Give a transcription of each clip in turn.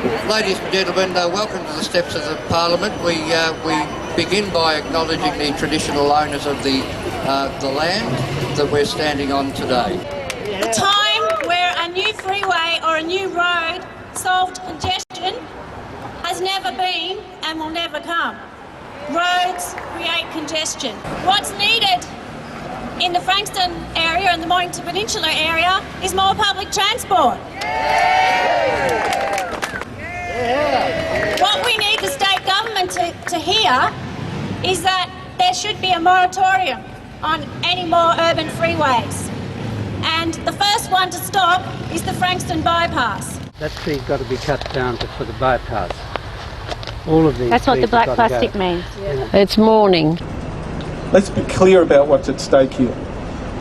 Ladies and gentlemen, welcome to the steps of the Parliament. We begin by acknowledging the traditional owners of the land that we're standing on today. A time where a new freeway or a new road solved congestion has never been and will never come. Roads create congestion. What's needed in the Frankston area and the Mornington Peninsula area is more public transport. What we need the state government to hear is that there should be a moratorium on any more urban freeways. And the first one to stop is the Frankston bypass. That tree's got to be cut down for the bypass. All of these. That's what the black plastic means. Yeah. It's morning. Let's be clear about what's at stake here.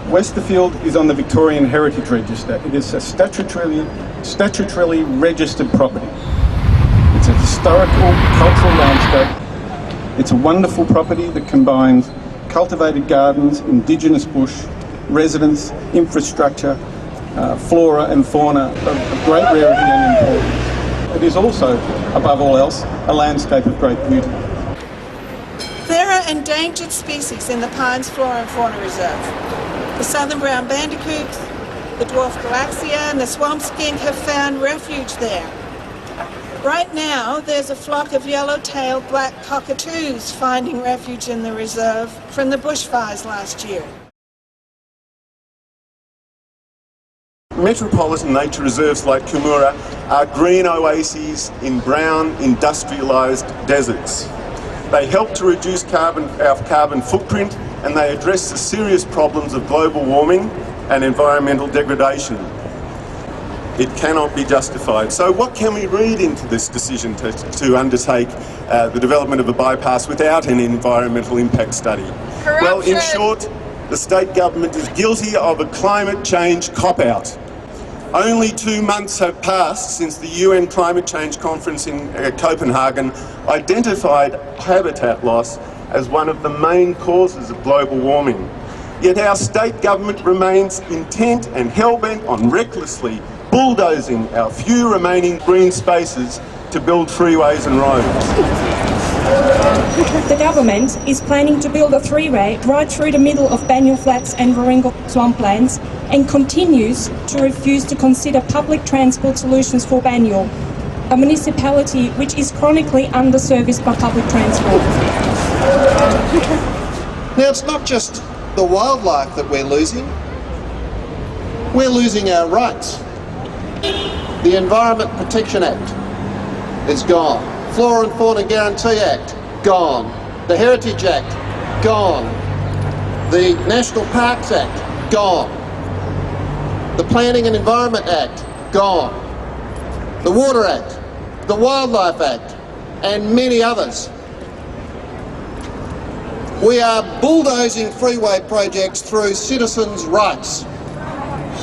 Westerfield is on the Victorian Heritage Register. It is a statutorily registered property. It's a historical, cultural landscape. It's a wonderful property that combines cultivated gardens, indigenous bush, residents, infrastructure, flora and fauna of great rarity and importance. It is also, above all else, a landscape of great beauty. There are endangered species in the Pines Flora and Fauna Reserve. The southern brown bandicoot, the dwarf galaxia and the swamp skink have found refuge there. Right now, there's a flock of yellow-tailed black cockatoos finding refuge in the reserve from the bushfires last year. Metropolitan nature reserves like Coomoora are green oases in brown, industrialised deserts. They help to reduce our carbon footprint, and they address the serious problems of global warming and environmental degradation. It cannot be justified. So what can we read into this decision to undertake the development of a bypass without an environmental impact study? Corruption. Well, in short, the state government is guilty of a climate change cop-out. Only 2 months have passed since the UN Climate Change Conference in Copenhagen identified habitat loss as one of the main causes of global warming. Yet our state government remains intent and hell-bent on recklessly bulldozing our few remaining green spaces to build freeways and roads. The government is planning to build a freeway right through the middle of Banyule Flats and Warringal Swamplands and continues to refuse to consider public transport solutions for Banyule, a municipality which is chronically under-serviced by public transport. Now, it's not just the wildlife that we're losing our rights. The Environment Protection Act is gone. Flora and Fauna Guarantee Act, gone. The Heritage Act, gone. The National Parks Act, gone. The Planning and Environment Act, gone. The Water Act, the Wildlife Act, and many others. We are bulldozing freeway projects through citizens' rights.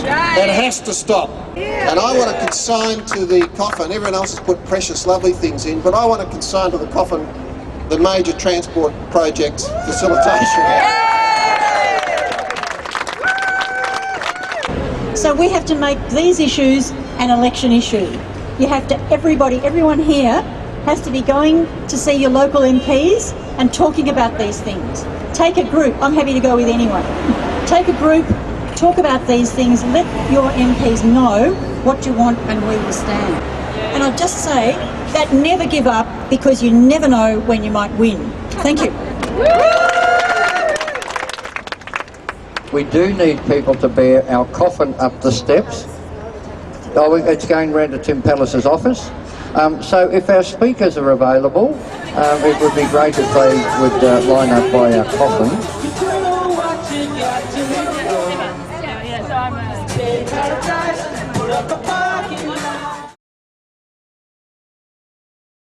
That has to stop. And I want to consign to the coffin, everyone else has put precious lovely things in, but I want to consign to the coffin the major transport projects facilitation. So we have to make these issues an election issue. You have to, everyone here has to be going to see your local MPs and talking about these things. Take a group, I'm happy to go with anyone. Take a group, talk about these things, let your MPs know what you want and where you stand. And I'll just say that never give up, because you never know when you might win. Thank you. We do need people to bear our coffin up the steps. Oh, it's going round to Tim Pallas's office. So if our speakers are available, it would be great if they would line up by our coffin. Yeah, so I'm